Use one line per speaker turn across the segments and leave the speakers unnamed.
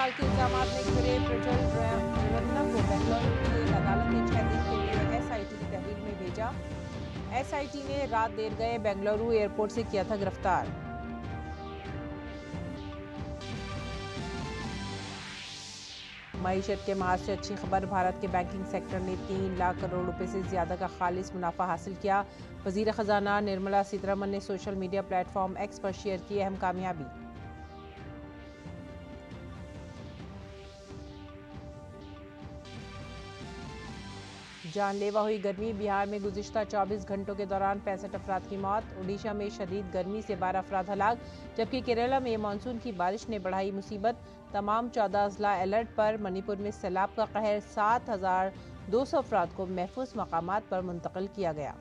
साल के इल्जामात में घिरे प्रज्वल रेवन्ना को बेंगलुरु की एक अदालत ने 6 दिन के लिए एसआईटी की तहवील में भेजा। एसआईटी ने रात देर गए बेंगलुरु एयरपोर्ट से किया था गिरफ्तार। मईशत के महाज से अच्छी खबर, भारत के बैंकिंग सेक्टर ने 3 लाख करोड़ रुपए से ज्यादा का खालिस मुनाफा हासिल किया। वजीर खजाना निर्मला सीतारमन ने सोशल मीडिया प्लेटफॉर्म एक्स पर शेयर की अहम कामयाबी। जानलेवा हुई गर्मी, बिहार में गुज़िश्ता 24 घंटों के दौरान 65 अफराद की मौत। ओडिशा में शदीद गर्मी से 12 अफराद हलाक, जबकि केरला में मानसून की बारिश ने बढ़ाई मुसीबत। तमाम 14 अजला अलर्ट पर। मणिपुर में सैलाब का कहर, 7,200 अफराद को महफूज मकामात पर मुंतकिल किया गया।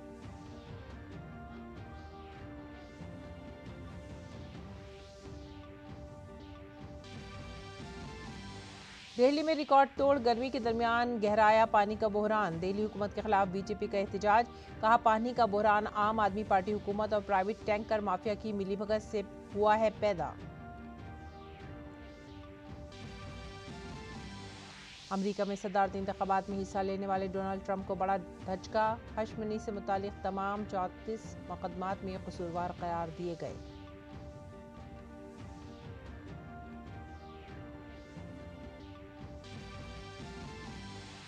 दिल्ली में रिकॉर्ड तोड़ गर्मी के दरमियान गहराया पानी का बहरान। दिल्ली हुकूमत के खिलाफ बीजेपी का एहतजाज, कहा पानी का बहरान आम आदमी पार्टी हुकूमत और प्राइवेट टैंकर माफिया की मिलीभगत से हुआ है पैदा। अमेरिका में सदारती इंतखाबात में हिस्सा लेने वाले डोनाल्ड ट्रंप को बड़ा धचका, हश्मनी से मुतालिक तमाम 34 मुकदमात में कसूरवार करार दिए गए।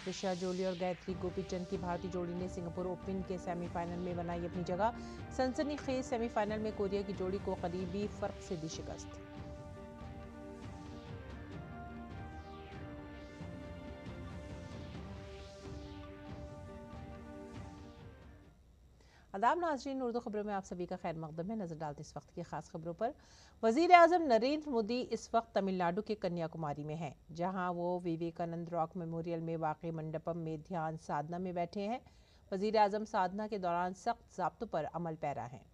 त्रिशा जोली और गायत्री गोपीचंद की भारतीय जोड़ी ने सिंगापुर ओपन के सेमीफाइनल में बनाई अपनी जगह। सनसनीखेज सेमीफाइनल में कोरिया की जोड़ी को करीबी फर्क से दी शिकस्त। आदाब नाज़रीन, उर्दू खबरों में आप सभी का खैर मकदम है। नजर डालते इस वक्त की खास खबरों पर। वजीर आजम नरेंद्र मोदी इस वक्त तमिलनाडु के कन्याकुमारी में हैं, जहां वो विवेकानंद रॉक मेमोरियल में वाक़ मंडपम में ध्यान साधना में बैठे हैं। वजीर आजम साधना के दौरान सख्त ज़ाब्तों पर अमल पैरा हैं।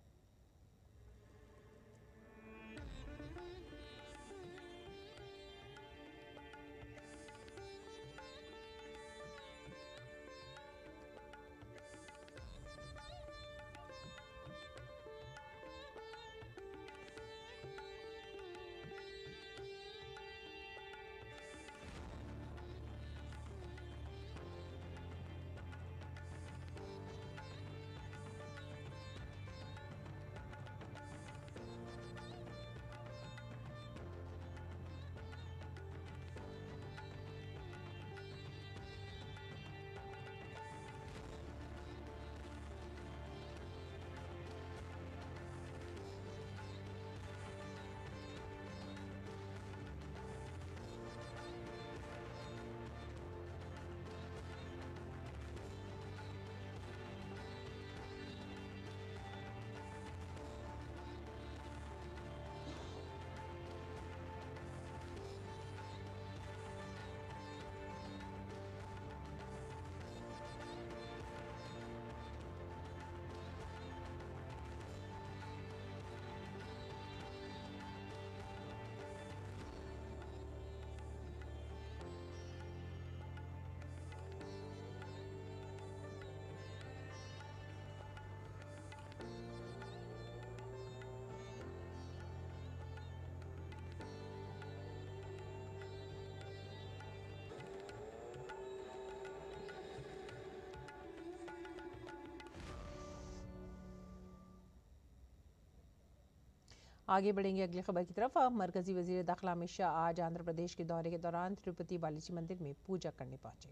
आगे बढ़ेंगे अगली खबर की तरफ। मरकजी वजीर दाखिला अमित शाह आज आंध्र प्रदेश के दौरे के दौरान तिरुपति बालाजी मंदिर में पूजा करने पहुंचे।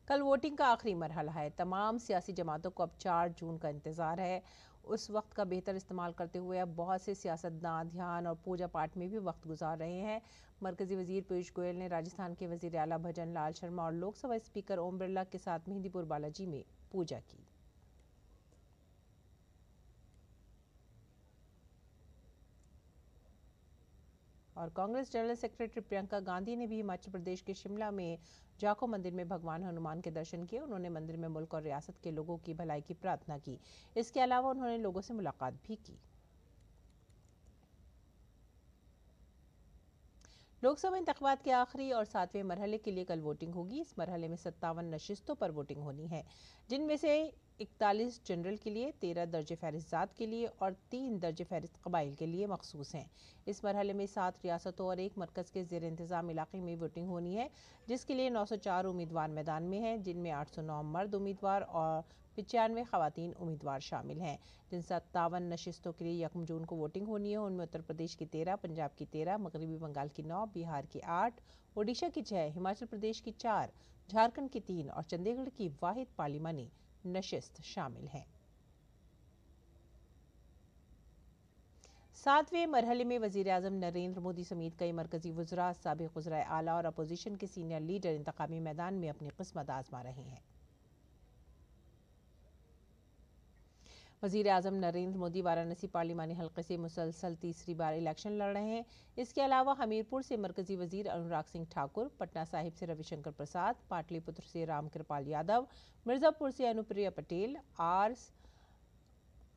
कल वोटिंग का आखिरी मरहला है। तमाम सियासी जमातों को अब 4 जून का इंतजार है। उस वक्त का बेहतर इस्तेमाल करते हुए अब बहुत से सियासतदान ध्यान और पूजा पाठ में भी वक्त गुजार रहे हैं। मरकजी वजीर पीयूष गोयल ने राजस्थान के वजीर आला भजन लाल शर्मा और लोकसभा स्पीकर ओम बिरला के साथ मेहंदीपुर बालाजी में पूजा की। और कांग्रेस जनरल सेक्रेटरी प्रियंका गांधी ने भी हिमाचल प्रदेश के शिमला में जाखो मंदिर में भगवान हनुमान के दर्शन किए। उन्होंने मंदिर में मुल्क और रियासत के लोगों की भलाई की प्रार्थना की। इसके अलावा उन्होंने लोगों से मुलाकात भी की। लोकसभा इंतखाबात के आखिरी और 7वें मरहले के लिए कल वोटिंग होगी। इस मरहले में 57 नशिस्तों पर वोटिंग होनी है, जिनमें से 41 जनरल के लिए, 13 दर्ज फहरिस्त ज़ात के लिए और 3 दर्ज फहरिस्त कबाइल के लिए मखसूस हैं। इस मरहले में 7 रियासतों और 1 मरकज़ के ज़ेर इंतज़ाम इलाके में वोटिंग होनी है, जिसके लिए 904 उम्मीदवार मैदान में हैं, जिनमें 809 मर्द उम्मीदवार और 95 खवातीन उम्मीदवार शामिल हैं। जिन 57 नशिस्तों के लिए 1 जून को वोटिंग होनी है, उनमें उत्तर प्रदेश की 13, पंजाब की 13, मगरबी बंगाल की 9, बिहार की 8, ओडिशा की 6, हिमाचल प्रदेश की 4, झारखंड की 3 और चंडीगढ़ की वाहिद पार्लिमानी नशिस्त शामिल हैं। 7वें मरहले में वज़ीर आज़म नरेंद्र मोदी समेत कई मरकजी वज़रा, साबिक़ वज़राए आला और अपोजिशन के सीनियर लीडर इंतखाबी मैदान में अपनी किस्मत आजमा रहे हैं। वज़ीर आज़म नरेंद्र मोदी वाराणसी पार्लिमानी हल्के से मुसलसल तीसरी बार इलेक्शन लड़ रहे हैं। इसके अलावा हमीरपुर से मरकजी वज़ीर अनुराग सिंह ठाकुर, पटना साहिब से रविशंकर प्रसाद, पाटलिपुत्र से रामकृपाल यादव, मिर्ज़ापुर से अनुप्रिया पटेल,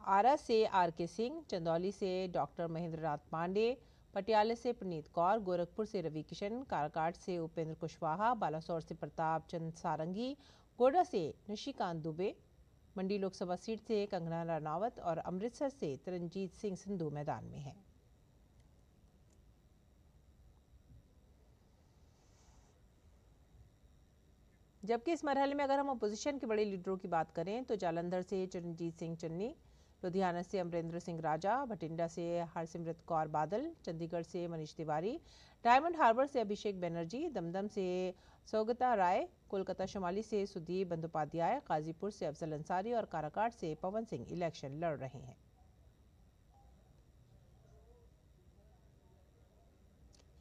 आरा से आर.के. सिंह, चंदौली से डॉक्टर महेंद्र नाथ पांडे, पटियाला से प्रणीत कौर, गोरखपुर से रवि किशन, काराकाट से उपेंद्र कुशवाहा, बालासोर से प्रताप चंद सारंगी, गोड्डा से निशिकांत दुबे, मंडी लोकसभा सीट से कंगना रनावत और अमृतसर से तरनजीत सिंह संधू मैदान में हैं। जबकि इस मरहले में अगर हम अपोजिशन के बड़े लीडरों की बात करें तो जालंधर से चरणजीत सिंह चन्नी, लुधियाना से अमरेंद्र सिंह राजा, भटिंडा से हरसिमरत कौर बादल, चंडीगढ़ से मनीष तिवारी, डायमंड हार्बर से अभिषेक बनर्जी, दमदम से सौगता राय, कोलकाता शुमाली से सुदीप बंदोपाध्याय, गाजीपुर से अफजल अंसारी और काराकाट से पवन सिंह इलेक्शन लड़ रहे हैं।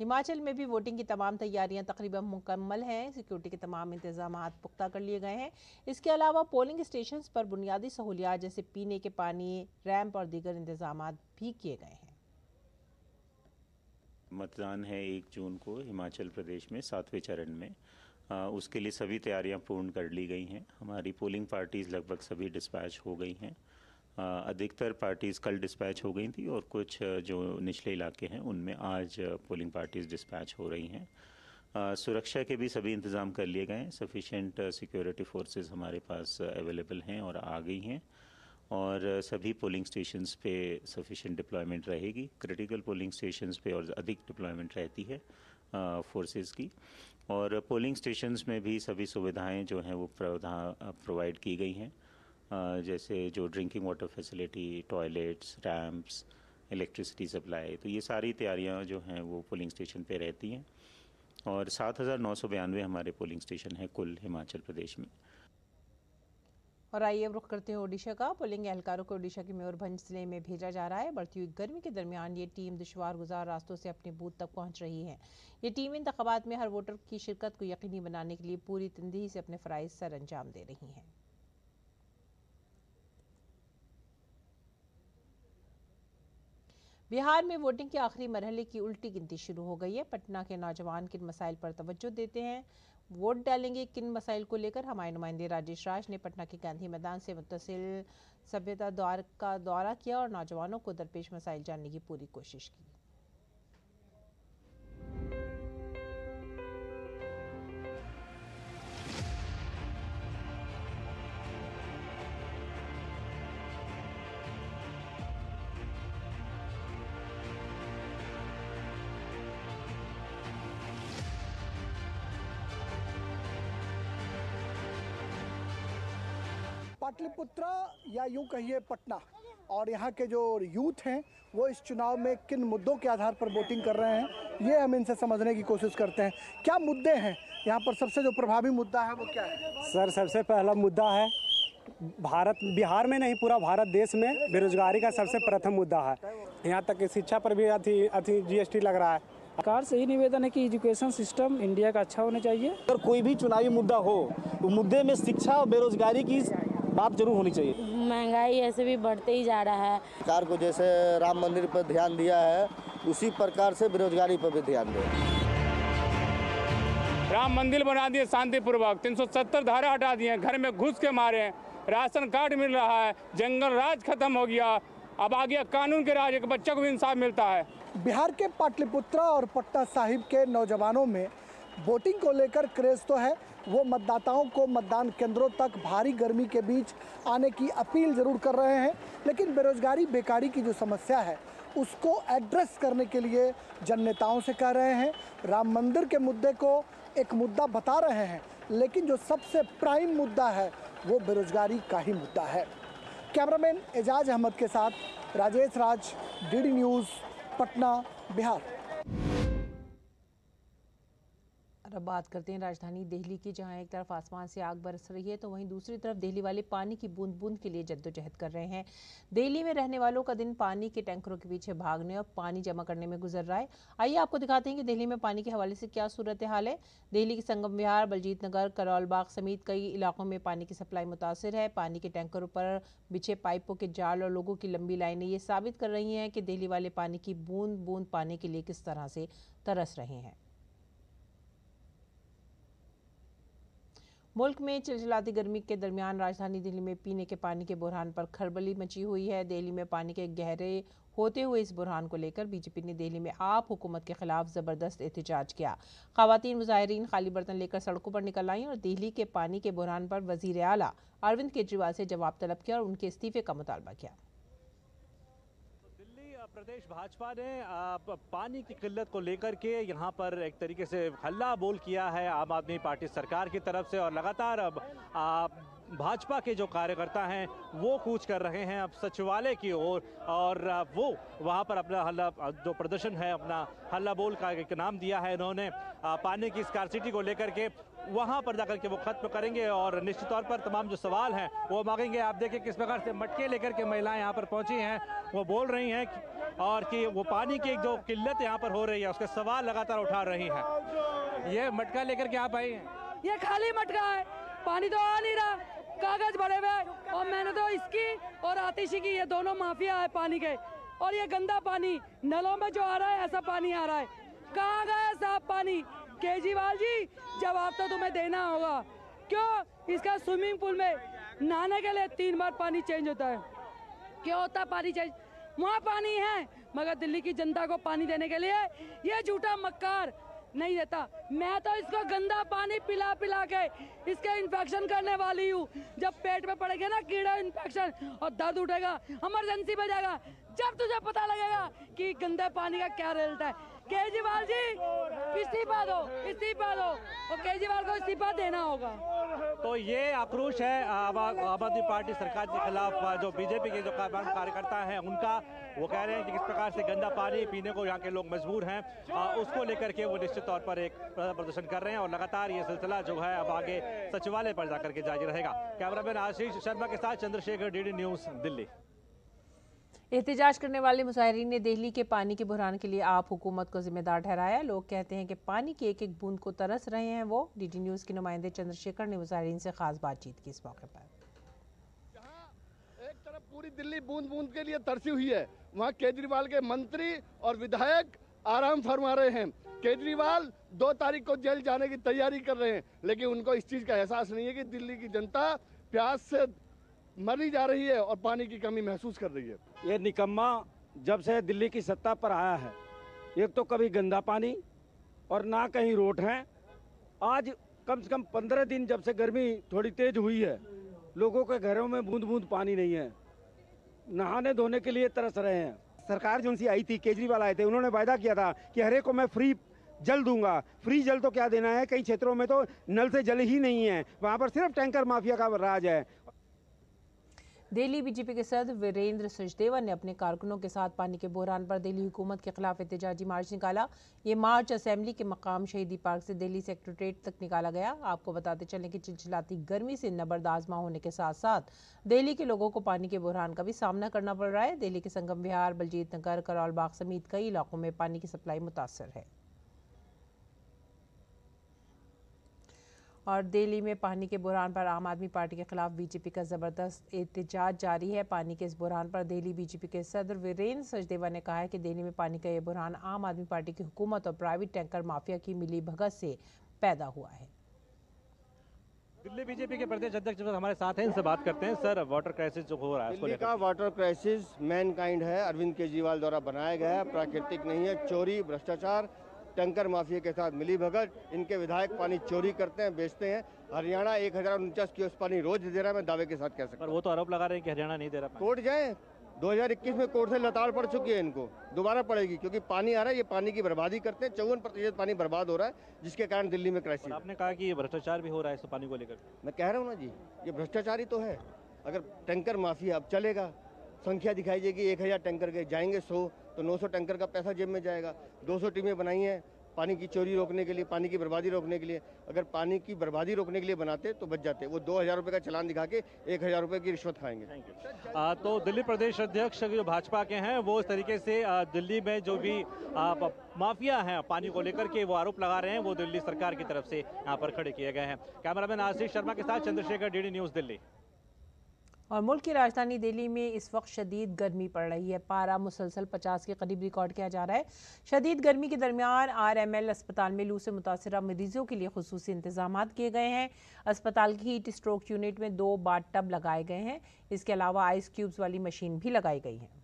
हिमाचल में भी वोटिंग की तमाम तैयारियां तकरीबन मुकम्मल हैं। सिक्योरिटी के तमाम इंतजाम पुख्ता कर लिए गए हैं। इसके अलावा पोलिंग स्टेशंस पर बुनियादी सहूलियात जैसे पीने के पानी, रैंप और दीगर इंतजाम भी किए गए हैं।
मतदान है 1 जून को हिमाचल प्रदेश में 7वें चरण में। उसके लिए सभी तैयारियां पूर्ण कर ली गई हैं। हमारी पोलिंग पार्टीज़ लगभग सभी डिस्पैच हो गई हैं। अधिकतर पार्टीज़ कल डिस्पैच हो गई थी और कुछ जो निचले इलाके हैं उनमें आज पोलिंग पार्टीज़ डिस्पैच हो रही हैं। सुरक्षा के भी सभी इंतज़ाम कर लिए गए हैं। सफिशेंट सिक्योरिटी फोर्सेस हमारे पास अवेलेबल हैं और आ गई हैं और सभी पोलिंग स्टेशंस पे सफिशेंट डिप्लॉयमेंट रहेगी। क्रिटिकल पोलिंग स्टेशंस पे और अधिक डिप्लॉयमेंट रहती है फोर्सेस की। और पोलिंग स्टेशंस में भी सभी सुविधाएं जो हैं वो प्रोवाइड की गई हैं, जैसे जो drinking water facility, toilets, ramps, electricity supply. तो ये सारी तैयारियां जो हैं वो पोलिंग स्टेशन पे रहती हैं। और 7,992 हमारे पोलिंग स्टेशन हैं कुल हिमाचल प्रदेश में।
और आइए अब रुख करते हैं ओडिशा का। पोलिंग एहलकारों को ओडिशा के मयूरभंज जिले में भेजा जा रहा है। बढ़ती हुई गर्मी के दरमियान ये टीम दुश्वार गुजार रास्तों से अपने बूथ तक पहुंच रही है। ये टीम इंतखाबात में हर वोटर की शिरकत को यकीनी बनाने के लिए पूरी तंदीही से अपने फ़राइज़ सर अंजाम दे रही हैं। बिहार में वोटिंग के आखिरी मरहले की उल्टी गिनती शुरू हो गई है। पटना के नौजवान किन मसाइल पर तवज्जो देते हैं, वोट डालेंगे किन मसाइल को लेकर, हमारे नुमाइंदे राजेश राज ने पटना के गांधी मैदान से मुत्तसिल सभ्यता द्वार का दौरा किया और नौजवानों को दरपेश मसाइल जानने की पूरी कोशिश की।
पाटलिपुत्र या यूं कहिए पटना और यहाँ के जो यूथ हैं वो इस चुनाव में किन मुद्दों के आधार पर वोटिंग कर रहे हैं, ये हम इनसे समझने की कोशिश करते हैं। क्या मुद्दे हैं यहाँ पर? सबसे जो प्रभावी मुद्दा है वो क्या है?
सर, सबसे पहला मुद्दा है बिहार में नहीं पूरा भारत देश में बेरोजगारी का सबसे प्रथम मुद्दा है। यहाँ तक कि शिक्षा पर भी अति GST लग रहा है।
सरकार से ही निवेदन है कि एजुकेशन सिस्टम इंडिया का अच्छा होना चाहिए।
अगर कोई भी चुनावी मुद्दा हो तो मुद्दे में शिक्षा और बेरोजगारी की बात जरूर होनी चाहिए।
महंगाई ऐसे भी बढ़ते ही जा रहा है।
सरकार को जैसे राम मंदिर पर ध्यान दिया है उसी प्रकार से बेरोजगारी पर भी ध्यान दे।
राम मंदिर बना दिए शांतिपूर्वक, 370 धारा हटा दिए, घर में घुस के मारे, राशन कार्ड मिल रहा है, जंगल राज खत्म हो गया, अब आ गया कानून के राज, एक बच्चे को भी इंसाफ मिलता है।
बिहार के पाटलिपुत्रा और पटना साहिब के नौजवानों में वोटिंग को लेकर क्रेज तो है। वो मतदाताओं को मतदान केंद्रों तक भारी गर्मी के बीच आने की अपील जरूर कर रहे हैं, लेकिन बेरोजगारी बेकारी की जो समस्या है उसको एड्रेस करने के लिए जन नेताओं से कह रहे हैं। राम मंदिर के मुद्दे को एक मुद्दा बता रहे हैं, लेकिन जो सबसे प्राइम मुद्दा है वो बेरोजगारी का ही मुद्दा है। कैमरामैन एजाज अहमद के साथ राजेश राज, डीडी न्यूज़, पटना, बिहार।
अब बात करते हैं राजधानी दिल्ली की, जहां एक तरफ आसमान से आग बरस रही है तो वहीं दूसरी तरफ दिल्ली वाले पानी की बूंद बूंद के लिए जद्दोजहद कर रहे हैं। दिल्ली में रहने वालों का दिन पानी के टैंकरों के पीछे भागने और पानी जमा करने में गुजर रहा है। आइए आपको दिखाते हैं कि दिल्ली में पानी के हवाले से क्या सूरत हाल है। दिल्ली के संगम विहार, बलजीत नगर, करोल बाग समेत कई इलाकों में पानी की सप्लाई मुतासिर है। पानी के टैंकरों पर बिछे पाइपों के जाल और लोगों की लंबी लाइनें ये साबित कर रही हैं कि दिल्ली वाले पानी की बूंद बूंद पाने के लिए किस तरह से तरस रहे हैं। मुल्क में चिलचिलाती गर्मी के दरमियान राजधानी दिल्ली में पीने के पानी के बुरहान पर खलबली मची हुई है। दिल्ली में पानी के गहरे होते हुए इस बुरहान को लेकर बीजेपी ने दिल्ली में आप हुकूमत के खिलाफ जबरदस्त एहतजाज किया। खवातीन मुजाहिरीन खाली बर्तन लेकर सड़कों पर निकल आई और दिल्ली के पानी के बुरहान पर वजीर आला अरविंद केजरीवाल से जवाब तलब किया और उनके इस्तीफे का मुतालबा किया।
प्रदेश भाजपा ने पानी की किल्लत को लेकर के यहाँ पर एक तरीके से हल्ला बोल किया है आम आदमी पार्टी सरकार की तरफ से, और लगातार अब भाजपा के जो कार्यकर्ता हैं वो कूच कर रहे हैं अब सचिवालय की ओर, और वो वहाँ पर अपना हल्ला जो प्रदर्शन है, अपना हल्ला बोल का एक नाम दिया है इन्होंने। पानी की स्कार्सिटी को लेकर के वहाँ पर जाकर के वो खत्म करेंगे और निश्चित तौर पर तमाम जो सवाल हैं वो मांगेंगे। आप देखिए किस प्रकार से मटके लेकर के महिलाएं यहाँ पर पहुंची हैं, वो बोल रही हैं और कि वो पानी की जो किल्लत यहाँ पर हो रही है उसके सवाल लगातार उठा रही हैं। ये मटका लेकर के आप आई हैं?
ये खाली मटका है, पानी तो आ नहीं रहा, कागज भरे हुए, और मैंने तो इसकी और आतिशी की, ये दोनों माफिया है पानी के, और ये गंदा पानी नलों में जो आ रहा है ऐसा पानी आ रहा है। कहाँ गया साफ पानी? केजरीवाल जी जवाब तो तुम्हें देना होगा। क्यों इसका स्विमिंग पूल में नहाने के लिए 3 बार पानी चेंज होता है? क्यों होता पानी चेंज? वहाँ पानी है मगर दिल्ली की जनता को पानी देने के लिए ये झूठा मक्कार नहीं देता। मैं तो इसको गंदा पानी पिला पिला के इसके इन्फेक्शन करने वाली हूँ। जब पेट में पड़ेगा ना कीड़ा इन्फेक्शन और दर्द उठेगा, इमरजेंसी में जाएगा, जब तुझे पता लगेगा कि गंदे पानी का क्या रिजल्ट है। केजरीवाल जी इस्तीफा दो, इस्तीफा दो, और केजरीवाल को इस्तीफा देना होगा।
तो ये आक्रोश है आम आदमी पार्टी सरकार के खिलाफ जो बीजेपी के जो कार्यकर्ता हैं उनका। वो कह रहे हैं कि किस प्रकार से गंदा पानी पीने को यहाँ के लोग मजबूर हैं, उसको लेकर के वो निश्चित तौर पर एक प्रदर्शन कर रहे हैं, और लगातार ये सिलसिला जो है अब आगे सचिवालय पर जाकर के जारी रहेगा। कैमरामैन आशीष शर्मा के साथ चंद्रशेखर, डीडी न्यूज़, दिल्ली।
एहतजाज करने वाले मुजाहिरीन ने दिल्ली के पानी के बुरहान के लिए आप हुकूमत को जिम्मेदार ठहराया। लोग कहते हैं कि पानी की एक एक बूंद को तरस रहे हैं वो। डीडी न्यूज़ के नुमाइंदे चंद्रशेखर ने मुजाहिरीन से खास बातचीत की इस मौके पर।
एक तरफ पूरी दिल्ली बूंद बूंद के लिए तरसी हुई है, वहाँ केजरीवाल के मंत्री और विधायक आराम फरमा रहे हैं। केजरीवाल 2 तारीख को जेल जाने की तैयारी कर रहे हैं, लेकिन उनको इस चीज़ का एहसास नहीं है कि दिल्ली की जनता प्यास से मरी जा रही है और पानी की कमी महसूस कर रही है।
ये निकम्मा जब से दिल्ली की सत्ता पर आया है, एक तो कभी गंदा पानी और ना कहीं रोड हैं। आज कम से कम 15 दिन जब से गर्मी थोड़ी तेज हुई है, लोगों के घरों में बूंद बूंद पानी नहीं है, नहाने धोने के लिए तरस रहे हैं।
सरकार जो सी आई थी, केजरीवाल आए थे, उन्होंने वायदा किया था कि हर एक को मैं फ्री जल दूंगा। फ्री जल तो क्या देना है, कई क्षेत्रों में तो नल से जल ही नहीं है, वहाँ पर सिर्फ टैंकर माफिया का राज है।
दिल्ली बीजेपी के सदर वीरेंद्र सचदेवा ने अपने कारकुनों के साथ पानी के बहरान पर दिल्ली हुकूमत के खिलाफ एहतजाजी मार्च निकाला। ये मार्च असेंबली के मकाम शहीदी पार्क से दिल्ली सेक्रेटेरिएट तक निकाला गया। आपको बताते चलें कि चिलचिलाती गर्मी से नबरदाजमा होने के साथ साथ दिल्ली के लोगों को पानी के बहरान का भी सामना करना पड़ रहा है। दिल्ली के संगम विहार, बलजीत नगर, करोल बाग समेत कई इलाकों में पानी की सप्लाई मुतासर है। और दिल्ली में पानी के बुरहान पर आम आदमी पार्टी के खिलाफ बीजेपी का जबरदस्त एहतजाज जारी है। पानी के इस बुरहान पर दिल्ली बीजेपी के सदर वीरेंद्र सचदेवा ने कहा है कि दिल्ली में पानी का ये बुरहान आम आदमी पार्टी की हुकूमत और प्राइवेट टैंकर माफिया की मिली भगत से पैदा हुआ है।
दिल्ली बीजेपी के प्रदेश अध्यक्ष हमारे साथ हैं, इनसे बात करते हैं। सर, वाटर क्राइसिस जो हो रहा है,
दिल्ली का वाटर क्राइसिस मैनकाइंड है, अरविंद केजरीवाल द्वारा बनाया गया है, प्राकृतिक नहीं है। चोरी, भ्रष्टाचार, टैंकर माफिया के साथ मिली भगत, इनके विधायक पानी चोरी करते हैं, बेचते हैं। हरियाणा 1049 क्यूसेक पानी रोज दे रहा है, मैं दावे के साथ कह सकता हूं।
पर वो तो आरोप लगा रहे हैं कि हरियाणा नहीं दे रहा।
कोर्ट जाए, 2021 में कोर्ट से लताड़ पड़ चुकी है, इनको दोबारा पड़ेगी, क्योंकि पानी आ रहा है, ये पानी की बर्बादी करते हैं। 54% पानी बर्बाद हो रहा है, जिसके कारण दिल्ली में क्राइसिस।
आपने कहा कि ये भ्रष्टाचार भी हो रहा है इस पानी को लेकर।
मैं कह रहा हूँ ना जी, ये भ्रष्टाचार ही तो है। अगर टैंकर माफिया अब चलेगा, संख्या दिखाई देगी, 1000 टैंकर के जाएंगे 100, तो 900 टैंकर का पैसा जेब में जाएगा। 200 टीमें बनाई हैं पानी की चोरी रोकने के लिए, पानी की बर्बादी रोकने के लिए। अगर पानी की बर्बादी रोकने के लिए बनाते तो बच जाते। वो 2000 रुपये का चालान दिखा के 1000 रुपये की रिश्वत खाएंगे।
तो दिल्ली प्रदेश अध्यक्ष जो भाजपा के हैं, वो इस तरीके से दिल्ली में जो भी माफिया हैं पानी को लेकर के वो आरोप लगा रहे हैं, वो दिल्ली सरकार की तरफ से यहाँ पर खड़े किए गए हैं। कैमरामैन आशीष शर्मा के साथ चंद्रशेखर, DD न्यूज़, दिल्ली।
और मुल्क की राजधानी दिल्ली में इस वक्त शदीद गर्मी पड़ रही है। पारा मुसलसल 50 के करीब रिकॉर्ड किया जा रहा है। शदीद गर्मी के दरमियान RML अस्पताल में लू से मुतासरा मरीजों के लिए खुसूसी इंतजाम किए गए हैं। अस्पताल की हीट स्ट्रोक यूनिट में 2 बाथ टब लगाए गए हैं। इसके अलावा आइस क्यूब्स वाली मशीन भी लगाई गई है।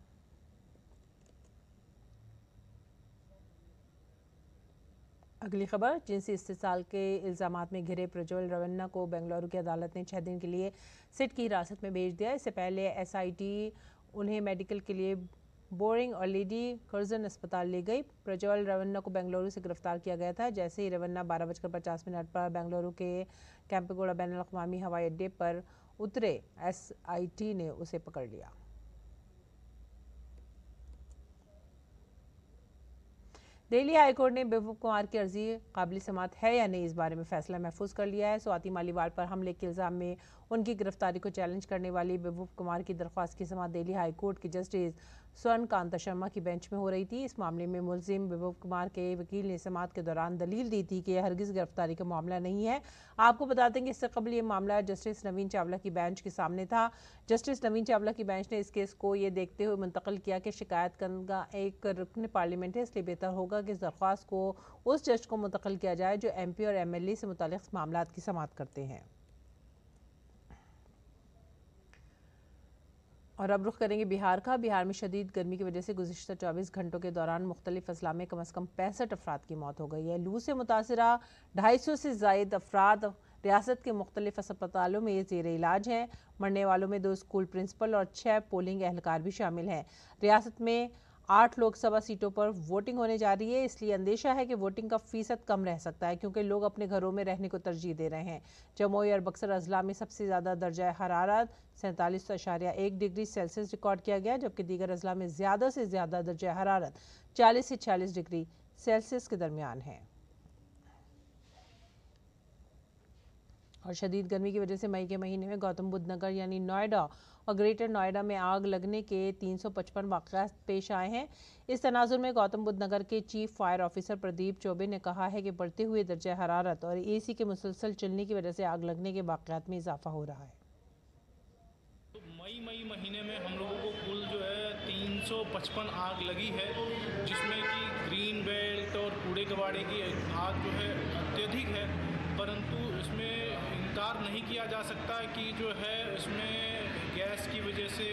अगली खबर, जिनसी इस्तेसाल के इल्ज़ामात में घिरे प्रज्वल रेवन्ना को बेंगलुरु की अदालत ने 6 दिन के लिए सिट की हिरासत में भेज दिया। इससे पहले SIT उन्हें मेडिकल के लिए बोरिंग और लेडी कर्जन अस्पताल ले गई। प्रज्वल रेवन्ना को बेंगलुरु से गिरफ्तार किया गया था। जैसे ही रेवन्ना 12:50 पर बेंगलुरु के कैंपेगौड़ा बैनुल-अक़वामी हवाई अड्डे पर उतरे, SIT ने उसे पकड़ लिया। दिल्ली हाईकोर्ट ने महबूब कुमार की अर्जी काबिल समात है या नहीं, इस बारे में फैसला महफूज कर लिया है। स्वाति मालीवाल पर हमले के इल्ज़ाम में उनकी गिरफ्तारी को चैलेंज करने वाली महबूब कुमार की दरख्वास्त की समात दिल्ली हाईकोर्ट की जस्टिस स्वर्ण कांता शर्मा की बेंच में हो रही थी। इस मामले में मुलजिम महबूब कुमार के वकील ने समात के दौरान दलील दी थी कि यह हरगिज़ गिरफ्तारी का मामला नहीं है। आपको बता दें कि इससे कबल ये मामला जस्टिस नवीन चावला की बेंच के सामने था। जस्टिस नवीन चावला की बेंच ने इस केस को ये देखते हुए मुंतकिल किया कि शिकायत करना एक रुकन पार्लियामेंट है, इसलिए बेहतर होगा कि इस दरख्वास्त को उस जज को मुंतकिल किया जाए जो MP और MLA से मुताल्लिक़ मामला की समात करते हैं। और अब रुख करेंगे बिहार का। बिहार में शदीद गर्मी की वजह से गुज़िश्ता 24 घंटों के दौरान मुख्तलिफ अजला में कम अज़ कम 65 अफराद की मौत हो गई है। लू से मुतासरा 250 से ज़ायद अफराद रियासत के मुख्तलिफ अस्पतालों में ज़ेर इलाज हैं। मरने वालों में 2 स्कूल प्रिंसिपल और 6 पोलिंग एहलकार भी शामिल हैं। रियासत में 8 लोकसभा सीटों पर वोटिंग होने जा रही है, इसलिए अंदेशा है कि वोटिंग का फ़ीसद कम रह सकता है, क्योंकि लोग अपने घरों में रहने को तरजीह दे रहे हैं। जमुई और बक्सर अजला में सबसे ज़्यादा दर्जा हरारत 47.1 डिग्री सेल्सियस रिकॉर्ड किया गया, जबकि दीगर अजला में ज़्यादा से ज़्यादा दर्जा हरारत 40 से 46 डिग्री सेल्सियस के दरमियान है। और शदीद गर्मी की वजह से मई के महीने में गौतम बुद्ध नगर यानी नोएडा और ग्रेटर नोएडा में आग लगने के 355 वाक़यात पेश आए हैं। इस तनाजुर में गौतम बुद्ध नगर के chief fire officer Pradeep Choubey ने कहा है कि बढ़ते हुए दर्जा हरारत और AC के मुसलसल चलने की वजह से आग लगने के वाक़यात में इजाफा हो रहा है।
तो मई महीने में हम लोगों को कुल जो है 355 आग लगी है, जिसमें कि ग्रीन बेल्ट और कूड़े कबाड़े की आग जो है अत्यधिक है, परंतु इसमें इनकार नहीं किया जा सकता कि जो है इसमें गैस की वजह से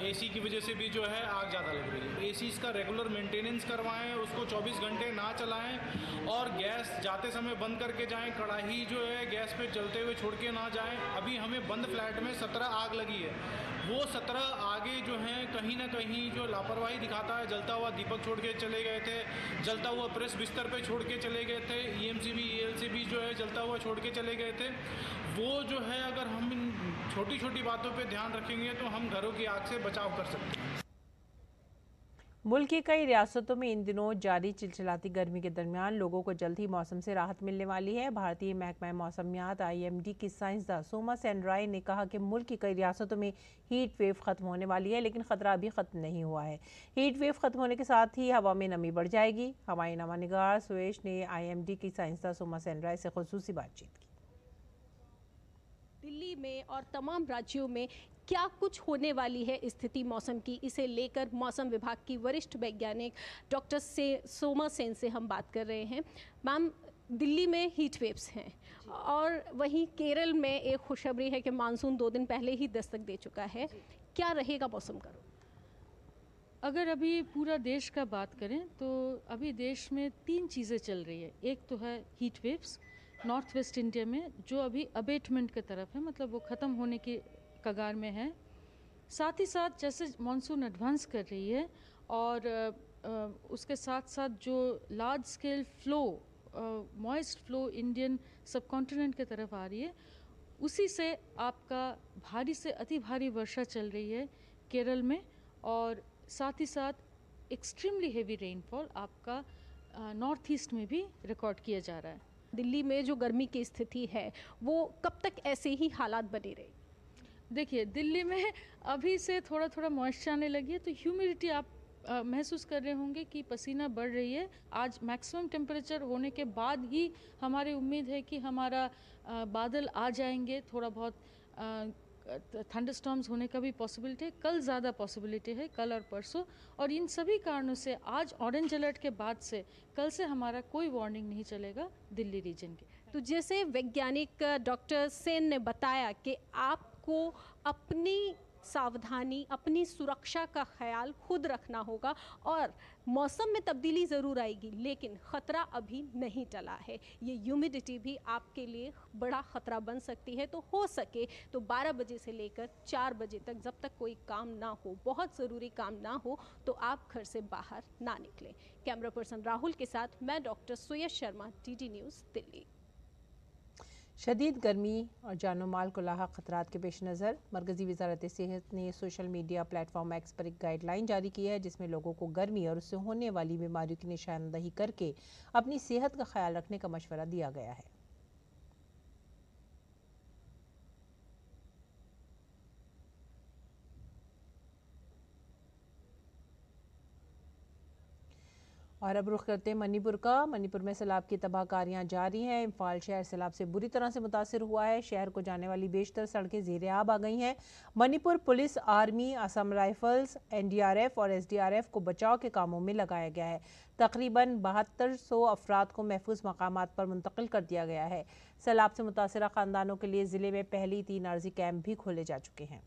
AC की वजह से भी जो है आग ज़्यादा लग रही है। AC का रेगुलर मेंटेनेंस करवाएं, उसको 24 घंटे ना चलाएं और गैस जाते समय बंद करके जाएं। कढ़ाई जो है गैस पे चलते हुए छोड़ के ना जाएं। अभी हमें बंद फ्लैट में 17 आग लगी है, वो 17 आगे जो हैं कहीं ना कहीं जो लापरवाही दिखाता है। जलता हुआ दीपक छोड़ के चले गए थे, जलता हुआ प्रेस बिस्तर पे छोड़ के चले गए थे, EMCB ELCB जो है जलता हुआ छोड़ के चले गए थे। वो जो है अगर हम इन छोटी छोटी बातों पे ध्यान रखेंगे तो हम घरों की आग से बचाव कर सकते हैं।
मुल्क की कई रियासतों में इन दिनों जारी चिलचिलाती गर्मी के दरमियान लोगों को जल्द ही मौसम से राहत मिलने वाली है। भारतीय महकमा मौसमियात IMD की साइंसदान सोमा सेनराय ने कहा कि मुल्क की कई रियासतों में हीट वेव ख़त्म होने वाली है, लेकिन ख़तरा अभी ख़त्म नहीं हुआ है। हीट वेव ख़त्म होने के साथ ही हवा में नमी बढ़ जाएगी। हवाई नमानिगार सुरेश ने IMD की साइंसदान सोमा सेनराय से खुसूसी बातचीत की।
दिल्ली में और तमाम राज्यों में क्या कुछ होने वाली है स्थिति मौसम की, इसे लेकर मौसम विभाग की वरिष्ठ वैज्ञानिक डॉक्टर सोमा सेन से हम बात कर रहे हैं। मैम, दिल्ली में हीट वेव्स हैं और वहीं केरल में एक खुशखबरी है कि मानसून 2 दिन पहले ही दस्तक दे चुका है। क्या रहेगा मौसम का रुख?
अगर अभी पूरा देश का बात करें तो अभी देश में 3 चीज़ें चल रही है। एक तो है heat waves north west India में, जो अभी अबेटमेंट की तरफ है, मतलब वो ख़त्म होने की कगार में है। साथ ही साथ जैसे मानसून एडवांस कर रही है और उसके साथ साथ जो large scale flow moist flow Indian सब कॉन्टिनेंट की तरफ आ रही है, उसी से आपका भारी से अति भारी वर्षा चल रही है केरल में और साथ ही साथ एक्सट्रीमली हेवी रेनफॉल आपका नॉर्थ ईस्ट में भी रिकॉर्ड किया जा रहा है।
दिल्ली में जो गर्मी की स्थिति है वो कब तक ऐसे ही हालात बने रहे?
देखिए, दिल्ली में अभी से थोड़ा थोड़ा मॉइस्चर आने लगी है, तो ह्यूमिडिटी आप महसूस कर रहे होंगे कि पसीना बढ़ रही है। आज मैक्सिमम टेम्परेचर होने के बाद ही हमारी उम्मीद है कि हमारा बादल आ जाएंगे, थोड़ा बहुत थंडरस्टॉर्म्स होने का भी पॉसिबिलिटी है। कल ज़्यादा पॉसिबिलिटी है, कल और परसों, और इन सभी कारणों से आज ऑरेंज अलर्ट के बाद से कल से हमारा कोई वार्निंग नहीं चलेगा दिल्ली रीजन के।
तो जैसे वैज्ञानिक डॉक्टर सेन ने बताया कि आपको अपनी सावधानी, अपनी सुरक्षा का ख्याल खुद रखना होगा और मौसम में तब्दीली ज़रूर आएगी, लेकिन ख़तरा अभी नहीं टला है। ये ह्यूमिडिटी भी आपके लिए बड़ा ख़तरा बन सकती है। तो हो सके तो 12 बजे से लेकर 4 बजे तक, जब तक कोई काम ना हो, बहुत ज़रूरी काम ना हो, तो आप घर से बाहर ना निकलें। कैमरा पर्सन राहुल के साथ मैं डॉक्टर सुयश शर्मा, DD न्यूज़, दिल्ली।
शदीद गर्मी और जानो माल को लाहक खतरात के पेश नज़र मरकज़ी वज़ारत सेहत ने सोशल मीडिया प्लेटफॉर्म एक्स पर एक गाइडलाइन जारी की है, जिसमें लोगों को गर्मी और उससे होने वाली बीमारियों की निशानदही करके अपनी सेहत का ख्याल रखने का मशवरा दिया गया है। और अब रुख करते हैं मणिपुर का। मणिपुर में सैलाब की तबाहकारियां जारी हैं। इम्फाल शहर सैलाब से बुरी तरह से मुतासिर हुआ है। शहर को जाने वाली बेशतर सड़कें ज़ेर आब आ गई हैं। Manipur police, army, Assam rifles, NDRF और SDRF को बचाव के कामों में लगाया गया है। तकरीबन 7200 अफराद को महफूज मकामात पर मुंतकिल कर दिया गया है। सैलाब से मुतासरा ख़ानदानों के लिए ज़िले में पहली 3 आर्जी कैंप भी खोले जा चुके हैं।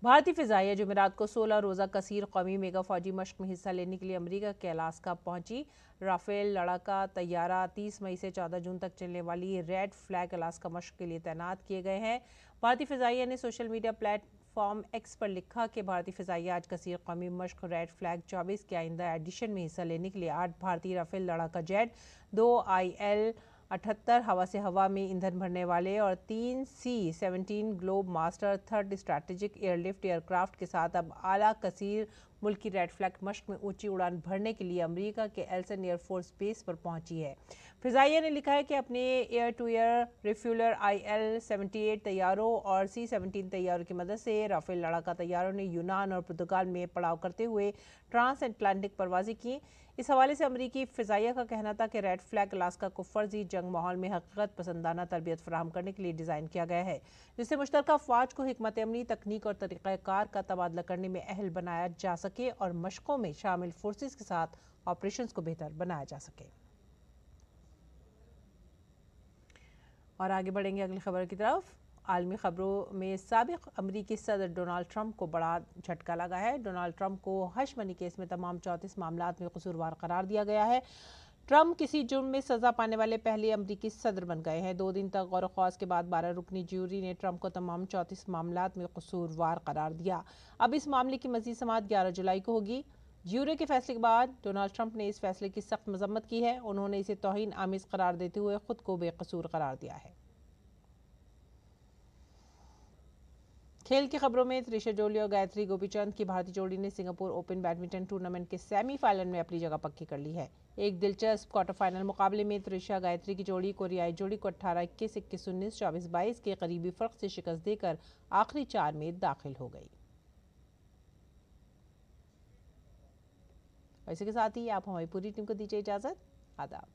भारतीय फ़िज़ाइया जुमेरात को 16 रोज़ा कसीर कौमी मेगा फ़ौजी मश्क में हिस्सा लेने के लिए अमरीका के अलास्का पहुंची। राफेल लड़ाका तैयारा 30 मई से 14 जून तक चलने वाली रेड फ्लैग अलास्का मश्क के लिए तैनात किए गए हैं। भारतीय फ़िज़ाइया ने सोशल मीडिया प्लेटफॉर्म X पर लिखा कि भारतीय फ़िज़ाइया आज कसीर कौमी मश्क रेड फ्लैग 24 के आइंदा एडिशन में हिस्सा लेने के लिए 8 भारतीय राफेल लड़ाका जेट, 2 IL-78 हवा से हवा में ईंधन भरने वाले और 3 C-17 globe master third strategic airlift aircraft के साथ अब आला कसीर मुल्की रेड फ्लैग मश्क में ऊंची उड़ान भरने के लिए अमेरिका के एल्सन एयरफोर्स बेस पर पहुंची है। फ़िज़ाइया ने लिखा है कि अपने air to air refueller IL-78 तैयारों और C-17 तैयारों की मदद से राफेल लड़ाका तैयारों ने यूनान और पुर्तगाल में पड़ाव करते हुए ट्रांस अटलांटिक परवाज़ी की। इस हवाले से अमरीकी फ़िज़ाइया का कहना था कि रेड फ्लैग अलास्का को फ़र्जी जंग माहौल में हकीकत पसंदाना तरबियत फराहम करने के लिए डिज़ाइन किया गया है, जिससे मुश्तरका फ़ौज को हिकमत अमली, तकनीक और तरीक़ाकार का तबादला करने में अहल बनाया जा सके और मशक़ों में शामिल फोर्सेस के साथ ऑपरेशंस को बेहतर बनाया जा सके। और आगे बढ़ेंगे अगली खबर की तरफ। आलमी खबरों में साबिक अमरीकी सदर डोनाल्ड ट्रंप को बड़ा झटका लगा है। डोनाल्ड ट्रंप को हश मनी केस में तमाम 34 मामलात में कसूरवार करार दिया गया है। ट्रंप किसी जुर्म में सजा पाने वाले पहले अमरीकी सदर बन गए हैं। 2 दिन तक गौर ख्वास के बाद 12 रुकनी ज्यूरी ने ट्रंप को तमाम 34 मामलात में कसूरवार करार दिया। अब इस मामले की मज़ीद समाअत 11 जुलाई को होगी। ज्यूरी के फैसले के बाद डोनाल्ड ट्रंप ने इस फैसले की सख्त मजम्मत की है। उन्होंने इसे तौहीन आमिज़ करार देते हुए खुद को बेकसूर करार दिया है। खेल की खबरों में त्रिशा जोली और गायत्री गोपीचंद की भारतीय जोड़ी ने सिंगापुर ओपन बैडमिंटन टूर्नामेंट के सेमीफाइनल में अपनी जगह पक्की कर ली है। एक दिलचस्प क्वार्टर फाइनल मुकाबले में त्रिशा गायत्री की जोड़ी कोरियाई जोड़ी को 18-21, 21-19, 24-22 के करीबी फर्क से शिकस्त देकर आखिरी 4 में दाखिल हो गई। इसी के साथ ही आप हमारी पूरी टीम को दीजिए इजाजत। आदाब।